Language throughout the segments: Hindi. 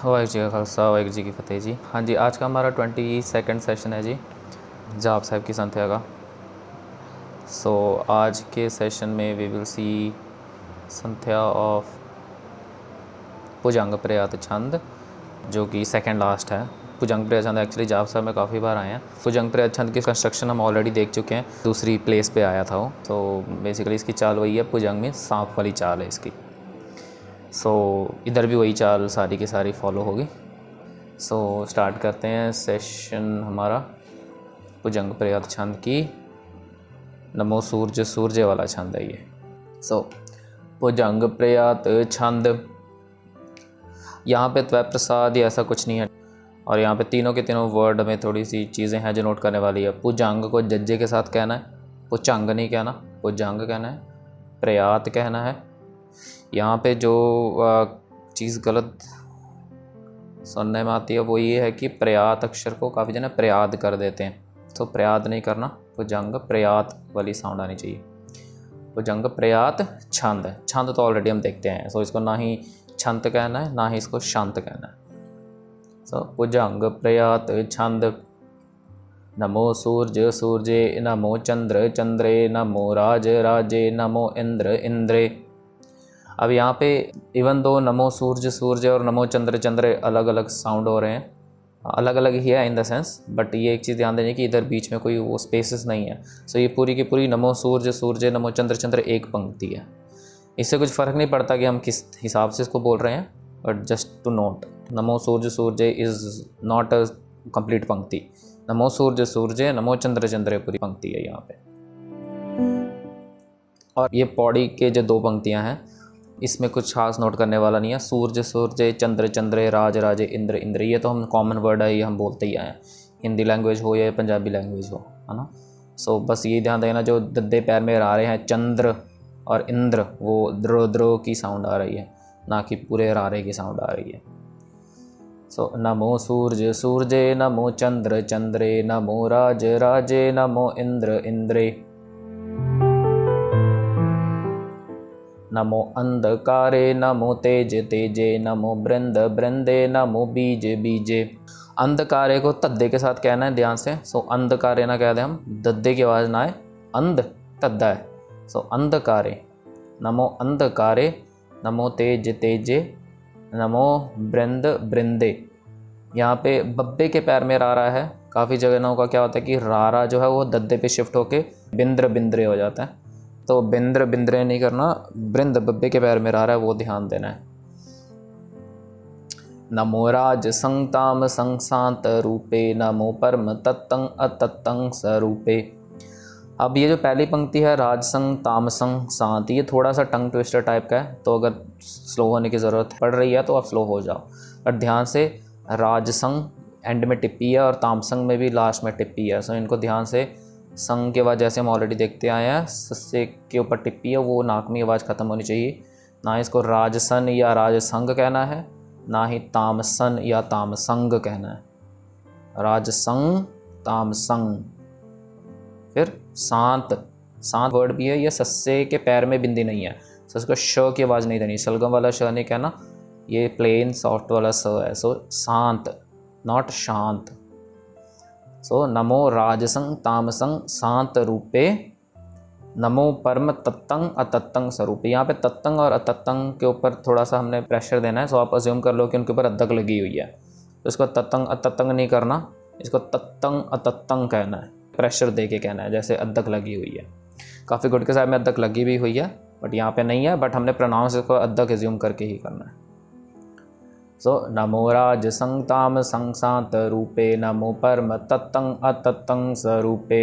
वाहिगुरू जी का खालसा वाहिगुरू जी की फतेह जी। हाँ जी, आज का हमारा 22nd सेशन है जी, जाप साहिब की संध्या का। आज के सेशन में वी विल सी संध्या ऑफ भुजंग प्रयात छंद, जो कि सेकंड लास्ट है। भुजंग प्रयात छंद एक्चुअली जाप साहिब में काफ़ी बार आए हैं। भुजंग प्रयात छंद की कंस्ट्रक्शन हम ऑलरेडी देख चुके हैं, दूसरी प्लेस पे आया था वो। तो बेसिकली इसकी चाल वही है, भुजंग में सांप वाली चाल है इसकी। इधर भी वही चाल सारी की सारी फॉलो होगी। स्टार्ट करते हैं सेशन हमारा भुजंग प्रयात छंद की। नमो सूर्य सूर्य वाला छंद है ये। भुजंग प्रयात छंद, यहाँ पे त्वै प्रसाद या ऐसा कुछ नहीं है, और यहाँ पे तीनों के तीनों वर्ड में थोड़ी सी चीज़ें हैं जो नोट करने वाली है। भुजंग को जज्जे के साथ कहना है, भुजंग नहीं कहना, भुजंग कहना है, प्रयात कहना है। यहाँ पे जो चीज़ गलत सुनने में आती है वो ये है कि प्रयात अक्षर को काफ़ी जने प्रयाद कर देते हैं, तो प्रयाद नहीं करना, भुजंग प्रयात वाली साउंड आनी चाहिए। भुजंग प्रयात छंद, छंद तो ऑलरेडी हम देखते हैं, इसको ना ही छंत कहना है ना ही इसको शांत कहना है। भुजंग प्रयात छंद। नमो सूर्य सूर्ये, नमो चंद्र चंद्रे, नमो राज राजे, नमो इंद्र इंद्रे। अब यहाँ पे इवन दो नमो सूर्य सूर्य और नमो चंद्र चंद्र अलग अलग साउंड हो रहे हैं, अलग अलग ही है इन द सेंस, बट ये एक चीज़ ध्यान देने की इधर बीच में कोई वो स्पेसेस नहीं है। ये पूरी की पूरी नमो सूर्य सूर्य नमो चंद्र चंद्र एक पंक्ति है। इससे कुछ फ़र्क नहीं पड़ता कि हम किस हिसाब से इसको बोल रहे हैं, but just to note, NaMo Surya Surya is not a complete पंक्ति। नमो सूर्य सूर्य नमो चंद्र चंद्र पूरी पंक्ति है यहाँ पे। और ये पौड़ी के जो दो पंक्तियाँ हैं इसमें कुछ खास नोट करने वाला नहीं है। सूर्य सूर्य, चंद्र चंद्र, राज राजे, इंद्र इंद्र, ये तो हम कॉमन वर्ड है, ये हम बोलते ही आए हैं, हिंदी लैंग्वेज हो या पंजाबी लैंग्वेज हो, है ना। बस ये ध्यान देना, जो दद्दे पैर में आ रहे हैं चंद्र और इंद्र, वो द्रो द्रो की साउंड आ रही है, ना कि पूरे रारे की साउंड आ रही है। नमो सूर्य सूर्य, नमो चंद्र चंद्रे, नमो राज राजे, नमो इंद्र इंद्रे। नमो अंधकारे, नमो तेज तेजे, नमो बृंद बृंदे, नमो बीज बीजे। अंधकारे को तद्दे के साथ कहना है ध्यान से। अंधकारे ना कह दें हम, दद्दे की आवाज़ ना आए, अंध तद्दा है। अंधकारे, नमो अंधकारे, नमो तेज तेजे, नमो बृंद बृंदे। यहाँ पे बब्बे के पैर में रारा है। काफ़ी जगहों का क्या होता है कि रारा जो है वो दद्दे पे शिफ्ट होके बिंद्र बिंद्रे हो जाता है, तो बिंद्र बिंद्रे नहीं करना, बृंद बब्बे के पैर में रह रहा है वो ध्यान देना है। नमो राज संताम संसांत रूपे, नमो परम तत्तं अतत्तं स्वरूपे। अब ये जो पहली पंक्ति है राज संग ताम संग सांत, ये थोड़ा सा टंग ट्विस्टर टाइप का है, तो अगर स्लो होने की ज़रूरत पड़ रही है तो आप स्लो हो जाओ। पर ध्यान से, राज संग एंड में टिप्पी है और तामसंग में भी लास्ट में टिप्पी है। इनको ध्यान से, संग के बाद जैसे हम ऑलरेडी देखते आए हैं सस्से के ऊपर टिप्पी है, वो नाक में आवाज़ ख़त्म होनी चाहिए। ना इसको राजसन या राजसंग कहना है, ना ही तामसन या तामसंग कहना है। राजसंग तामसंग। फिर शांत, शांत वर्ड भी है, ये सस्से के पैर में बिंदी नहीं है, इसको श की आवाज़ नहीं देनी, सलगम वाला श नहीं कहना, ये प्लेन सॉफ्ट वाला स है। शांत, नॉट शांत। नमो राजसंग तामसंग शांत रूपे, नमो परम तत्तं अतत्तं स्वरूपे। यहाँ पे तत्तं और अतत्तं के ऊपर थोड़ा सा हमने प्रेशर देना है। आप अज्यूम कर लो कि उनके ऊपर अद्धक लगी हुई है, तो इसको तत्तं अतत्तं नहीं करना, इसको तत्तं अतत्तं कहना है, प्रेशर दे के कहना है, जैसे अद्धक लगी हुई है। काफ़ी गुड के साथ में अद्धक लगी भी हुई है, बट यहाँ पे नहीं है, बट हमने प्रोनाउंस इसको अद्धक एज्यूम करके ही करना है। नमो राज संताम संसांत रूपे, नमो परम तत्तं अतत्तं स्वरूपे।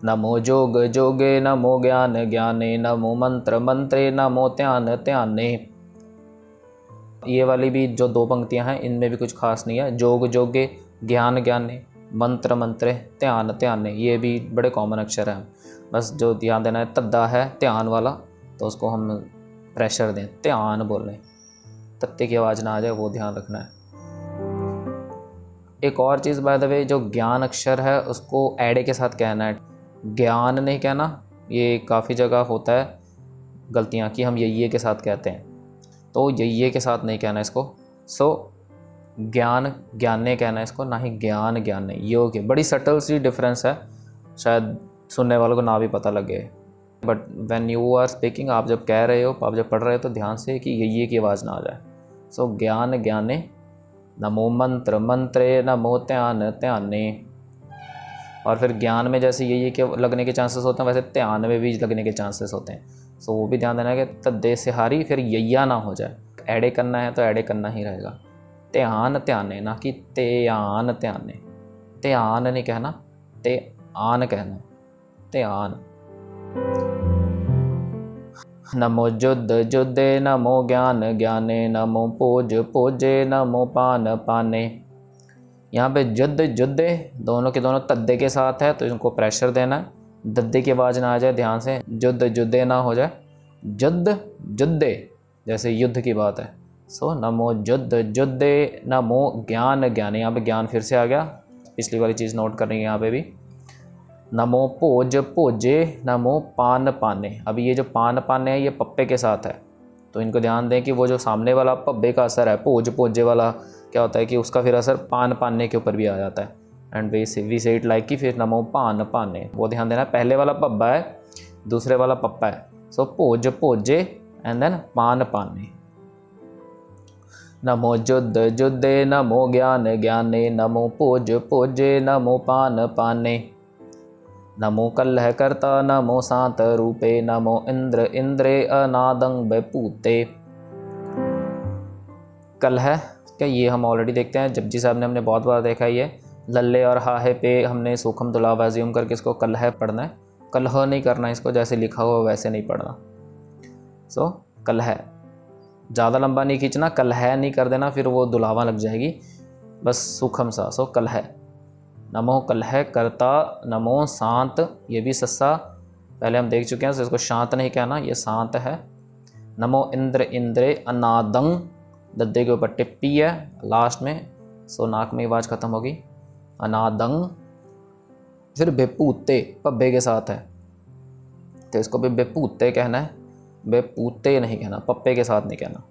नमो जोग जोगे, नमो ज्ञान ज्ञाने, नमो मंत्र मंत्रे, नमो ध्यान ध्याने। ये वाली भी जो दो पंक्तियां हैं इनमें भी कुछ खास नहीं है। जोग जोगे, ज्ञान ज्ञाने, मंत्र मंत्रे, ध्यान ध्याने, ये भी बड़े कॉमन अक्षर हैं। बस जो ध्यान देना है तद्दा है ध्यान वाला, तो उसको हम प्रेशर दें, ध्यान बोलें, तत्ते की आवाज़ ना आ जाए, वो ध्यान रखना है। एक और चीज़ बाय द वे, जो ज्ञान अक्षर है उसको एडे के साथ कहना है, ज्ञान नहीं कहना। ये काफ़ी जगह होता है गलतियाँ कि हम ये के साथ कहते हैं, तो ये के साथ नहीं कहना इसको। सो ज्ञान ज्ञाने कहना है इसको, ना ही ज्ञान ज्ञाने। ये हो गया, बड़ी सटल सी डिफरेंस है, शायद सुनने वालों को ना भी पता लगे। But when you are speaking, आप जब कह रहे हो, आप जब पढ़ रहे हो तो ध्यान से कि ये की आवाज़ ना आ जाए। सो ज्ञान ज्ञाने, नमो मंत्र मंत्रे, नमो ध्यान ध्याने। और फिर ज्ञान में जैसे ये के लगने के चांसेस होते हैं, वैसे ध्यान में भी लगने के चांसेस होते हैं। सो वो भी ध्यान देना है कि तद्दे से हारी फिर यैया ना हो जाए। ऐडे करना है तो ऐडे करना ही रहेगा। ध्यान ध्याने, ना कि त्यान ध्याने। ध्यान नहीं कहना, ते आन कहना, ध्यान। नमो जुद्ध जुद्धे, नमो ज्ञान ज्ञाने, नमो पोज पोजे, नमो पान पाने। यहाँ पे जुद्ध जुद्धे दोनों के दोनों तद्दे के साथ है, तो इनको प्रेशर देना है, दद्दे की आवाज़ ना आ जाए, ध्यान से जुद्ध जुद्धे ना हो जाए। जुद्ध जुद्धे जैसे युद्ध की बात है। सो नमो जुद्ध जुद्धे, नमो ज्ञान ज्ञाने। यहाँ पे ज्ञान फिर से आ गया, पिछली वाली चीज़ नोट करनी है यहाँ पे भी। नमो पोज पोजे, नमो पान पाने। अभी ये जो पान पाने है ये पप्पे के साथ है, तो इनको ध्यान दें कि वो जो सामने वाला पब्बे का असर है, पोज पोजे वाला क्या होता है कि उसका फिर असर पान पाने के ऊपर भी आ जाता है। एंड वी से इट लाइक कि फिर नमो पान पाने, वो ध्यान देना। पहले वाला पब्बा है, दूसरे वाला पप्पा है। सो पोज पोजे एंड देन पान पाने। नमो जुद्ध जुद्धे, नमो ज्ञान ज्ञाने, नमो पोज पोजे, नमो पान पाने। नमो कलह कर्ता, नमो शांत रूपे, नमो इंद्र इंद्रे, अनादंग बपूते। कलह क्या, ये हम ऑलरेडी देखते हैं, जपजी साहब ने हमने बहुत बार देखा ये लल्ले और हाहे पे हमने सूखम दुलावा ज़्यूम करके इसको कलह पढ़ना है, कलह नहीं करना इसको, जैसे लिखा हुआ वैसे नहीं पढ़ना। सो कलह ज़्यादा लंबा नहीं खींचना, कलह नहीं कर देना, फिर वो दुलावा लग जाएगी, बस सूखम सा। सो कलह। नमो कलह करता, नमो शांत, ये भी सस्सा पहले हम देख चुके हैं, तो इसको शांत नहीं कहना, ये शांत है। नमो इंद्र इंद्रे, अनादंग, दद्दे के ऊपर टिप्पी है लास्ट में, सो नाक में आवाज़ ख़त्म होगी, अनादंग। फिर बेपूते पब्बे के साथ है, तो इसको भी बेपूते कहना है, बेपूते नहीं कहना, पप्पे के साथ नहीं कहना।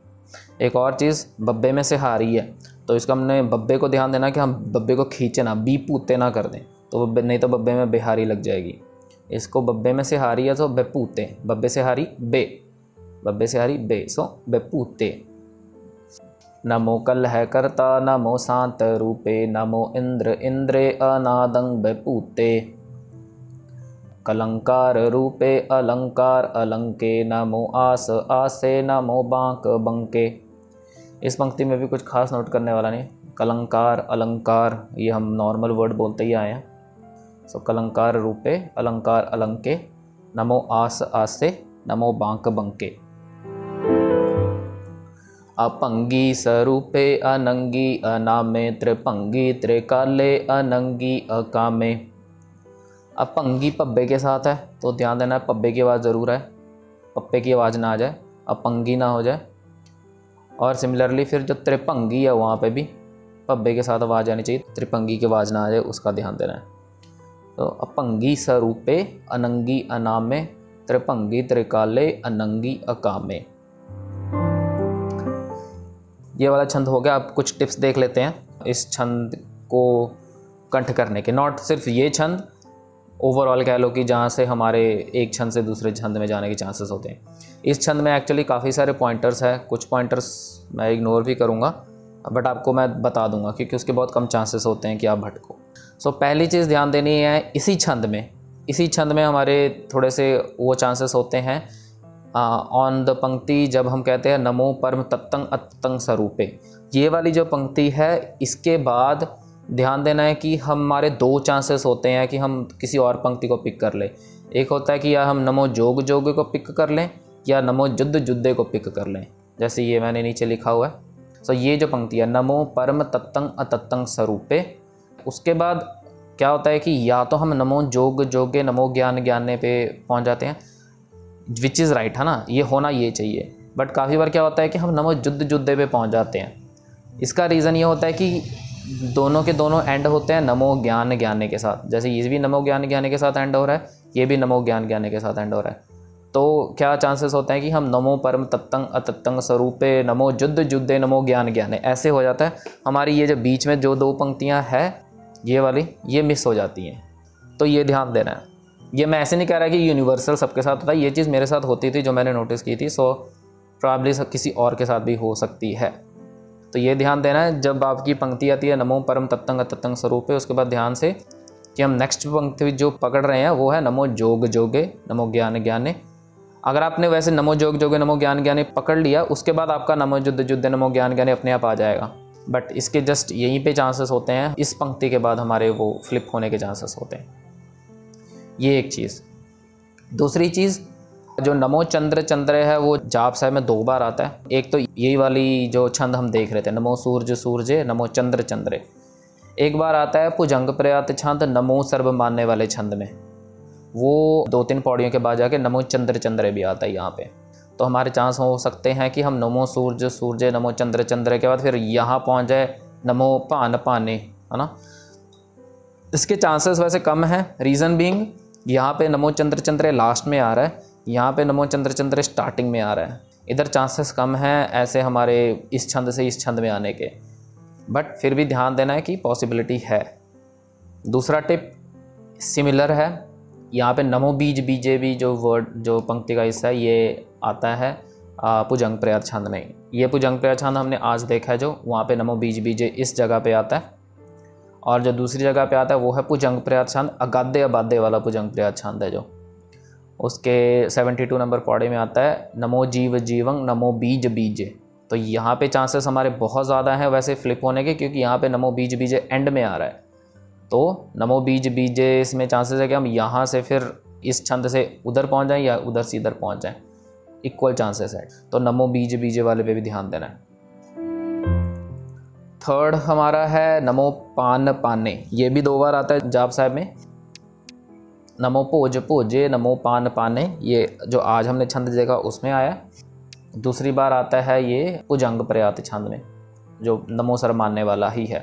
एक और चीज़, बब्बे में से हारी है, तो इसका हमने बब्बे को ध्यान देना कि हम बब्बे को खींचे ना, बी पूते ना कर दें, तो बब्बे नहीं तो बब्बे में बेहारी लग जाएगी। इसको बब्बे में से हारी है तो बेपूते, बब्बे से हारी बे, बब्बे से हारी बे, सो बेपूते। नमो कलह करता, नमो शांत रूपे, नमो इंद्र इंद्रे, अनादंग बेपूते। कलंकार रूपे, अलंकार अलंके, नमो आस आसे, नमो बांक बंके। इस पंक्ति में भी कुछ खास नोट करने वाला नहीं। कलंकार अलंकार ये हम नॉर्मल वर्ड बोलते ही आए हैं। सो कलंकार रूपे, अलंकार अलंके, नमो आस आसे, नमो बांक बंके। अपंगी स्वरूपे, अनंगी अनामे, त्रिपंगी त्रिकाले, अनंगी अकामे। अपंगी पब्बे के साथ है, तो ध्यान देना है पब्बे की आवाज़ ज़रूर है, पप्पे की आवाज़ ना आ जाए, अपंगी ना हो जाए। और सिमिलरली फिर जो त्रिपंगी है वहाँ पे भी पब्बे के साथ आवाज़ आनी चाहिए, त्रिपंगी की आवाज़ ना आ जाए, उसका ध्यान देना है। तो अपंगी स्वरूपे, अनंगी अनामे, त्रिपंगी त्रिकाले, अनंगी अकामे। ये वाला छंद हो गया। अब कुछ टिप्स देख लेते हैं इस छंद को कंठ करने के। नॉट सिर्फ ये छंद, ओवरऑल कह लो कि जहाँ से हमारे एक छंद से दूसरे छंद में जाने के चांसेस होते हैं। इस छंद में एक्चुअली काफ़ी सारे पॉइंटर्स हैं, कुछ पॉइंटर्स मैं इग्नोर भी करूँगा, बट आपको मैं बता दूंगा क्योंकि उसके बहुत कम चांसेस होते हैं कि आप भटको। सो पहली चीज़ ध्यान देनी है, इसी छंद में हमारे थोड़े से वो चांसेस होते हैं ऑन द पंक्ति, जब हम कहते हैं नमो परम तत्तंग अतंग स्वरूपे, ये वाली जो पंक्ति है, इसके बाद ध्यान देना है कि हमारे दो चांसेस होते हैं कि हम किसी और पंक्ति को पिक कर लें। एक होता है कि या हम नमो जोग जोगे को पिक कर लें या नमो जुद्ध जुद्धे को पिक कर लें, जैसे ये मैंने नीचे लिखा हुआ है। सो ये जो पंक्ति है नमो परम तत्तंग अतत्तंग स्वरूपे, उसके बाद क्या होता है कि या तो हम नमो जोग जोगे नमो ज्ञान ज्ञाने पे पहुंच जाते हैं, विच इज़ राइट है ना, ये होना ये चाहिए। बट काफ़ी बार क्या होता है कि हम नमो जुद्ध जुद्धे पे पहुंच जाते हैं। इसका रीज़न ये होता है कि दोनों के दोनों एंड होते हैं नमो ज्ञान ज्ञाने के साथ, जैसे ये भी नमो ज्ञान ज्ञाने के साथ एंड हो रहा है, ये भी नमो ज्ञान ज्ञाने के साथ एंड हो रहा है। तो क्या चांसेस होते हैं कि हम नमो परम तत्तंग अतत्तंग स्वरूपे नमो जुद्ध जुद्धे नमो ज्ञान ज्ञाने, ऐसे हो जाता है। हमारी ये जो बीच में जो 2 पंक्तियां हैं ये वाली, ये मिस हो जाती हैं, तो ये ध्यान देना है। ये मैं ऐसे नहीं कह रहा कि यूनिवर्सल सबके साथ होता है, ये चीज़ मेरे साथ होती थी जो मैंने नोटिस की थी, सो प्रॉब्ली किसी और के साथ भी हो सकती है। तो ये ध्यान देना है जब आपकी पंक्ति आती है नमो परम तत्तंग अतत्तंग स्वरूपे, उसके बाद ध्यान से कि हम नेक्स्ट पंक्ति जो पकड़ रहे हैं वो है नमो जोग जोगे नमो ज्ञान ज्ञाने। अगर आपने वैसे नमो जोग जोगे नमो ज्ञान ज्ञाने पकड़ लिया, उसके बाद आपका नमो युद्ध युद्ध नमो ज्ञान ज्ञाने अपने आप आ जाएगा। बट इसके जस्ट यहीं पे चांसेस होते हैं, इस पंक्ति के बाद हमारे वो फ्लिप होने के चांसेस होते हैं। ये एक चीज़। दूसरी चीज़, जो नमो चंद्र चंद्र है वो जाप साहब में 2 बार आता है। एक तो यही वाली जो छंद हम देख रहे थे, नमो सूरज सूरजे नमो चंद्र चंद्रे। एक बार आता है भुजंग प्रयात छंद नमो सर्व मानने वाले छंद में, वो 2-3 पौड़ियों के बाद जाके नमो चंद्र चंद्रे भी आता है यहाँ पे। तो हमारे चांस हो सकते हैं कि हम नमो सूरज सूरजे नमो चंद्र चंद्र के बाद फिर यहाँ पहुँच जाए नमो पान पाने, है ना। इसके चांसेस वैसे कम हैं। रीज़न बीइंग यहाँ पे नमो चंद्र चंद्रे लास्ट में आ रहा है, यहाँ पे नमो चंद्र चंद्रे स्टार्टिंग में आ रहा है। इधर चांसेस कम हैं ऐसे हमारे इस छंद से इस छंद में आने के, बट फिर भी ध्यान देना है कि पॉसिबिलिटी है। दूसरा टिप सिमिलर है, यहाँ पे नमो बीज बीजे भी जो वर्ड जो पंक्ति का हिस्सा है ये आता है भुजंग प्रयात छंद में। ये भुजंग प्रयात छंद हमने आज देखा है, जो वहाँ पे नमो बीज बीजे इस जगह पे आता है, और जो दूसरी जगह पे आता है वो है भुजंग प्रयात छंद, अगाधे अबाधे वाला भुजंग प्रयात छंद है, जो उसके 72 नंबर पौड़े में आता है नमो जीव जीवंग नमो बीज बीजे। तो यहाँ पे चांसेस हमारे बहुत ज़्यादा हैं वैसे फ्लिप होने के, क्योंकि यहाँ पे नमो बीज बीजे एंड में आ रहा है। तो नमो बीज बीजे इसमें चांसेस है कि हम यहाँ से फिर इस छंद से उधर पहुँच जाएं या उधर से इधर पहुँच जाएं, इक्वल चांसेस है। तो नमो बीज बीजे वाले पे भी ध्यान देना है। थर्ड हमारा है नमो पान पाने, ये भी 2 बार आता है जाप साहब में। नमो भोज भोजे नमो पान पाने, ये जो आज हमने छंद देखा उसमें आया। दूसरी बार आता है ये भुजंग प्रयात छंद में, जो नमो सर मानने वाला ही है।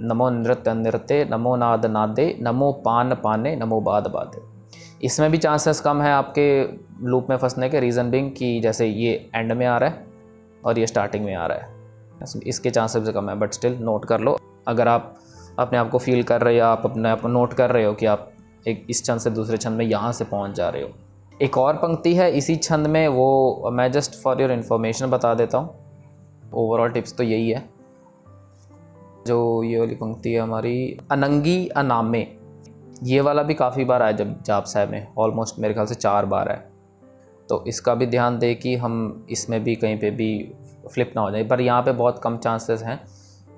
नमो नृत्य नृत्य नमो नाद नादे नमो पान पाने नमो बाद बादे। इसमें भी चांसेस कम है आपके लूप में फंसने के। रीज़न बिंग कि जैसे ये एंड में आ रहा है और ये स्टार्टिंग में आ रहा है, इसके चांसेस कम है। बट स्टिल नोट कर लो, अगर आप अपने आप को फील कर रहे हो या आप अपने आप को नोट कर रहे हो कि आप एक इस छंद से दूसरे छंद में यहाँ से पहुँच जा रहे हो। एक और पंक्ति है इसी छंद में, वो मैं जस्ट फॉर योर इन्फॉर्मेशन बता देता हूँ। ओवरऑल टिप्स तो यही है। जो ये वाली पंक्ति है हमारी अनंगी अनामे, ये वाला भी काफ़ी बार आया जब जाप साहब में, ऑलमोस्ट मेरे ख्याल से 4 बार है। तो इसका भी ध्यान दें कि हम इसमें भी कहीं पे भी फ्लिप ना हो जाए। पर यहाँ पे बहुत कम चांसेस हैं,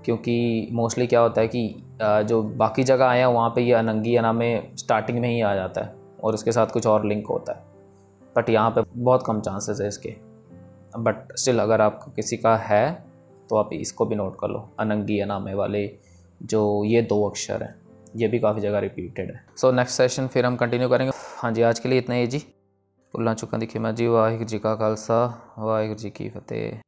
क्योंकि मोस्टली क्या होता है कि जो बाकी जगह आए हैं वहाँ पे ये अनंगी अनामे स्टार्टिंग में ही आ जाता है और इसके साथ कुछ और लिंक होता है। बट यहाँ पे बहुत कम चांसेस है इसके। बट स्टिल अगर आपको किसी का है तो आप इसको भी नोट कर लो, अनंगी अनामे वाले जो ये 2 अक्षर हैं, ये भी काफ़ी जगह रिपीटेड है। सो नेक्स्ट सेशन फिर हम कंटिन्यू करेंगे। हाँ जी, आज के लिए इतना ही जी। भुल्लां चुकां दी खिमा जी। वाहिगुरू जी का खालसा वाहिगुरू जी की फतेह।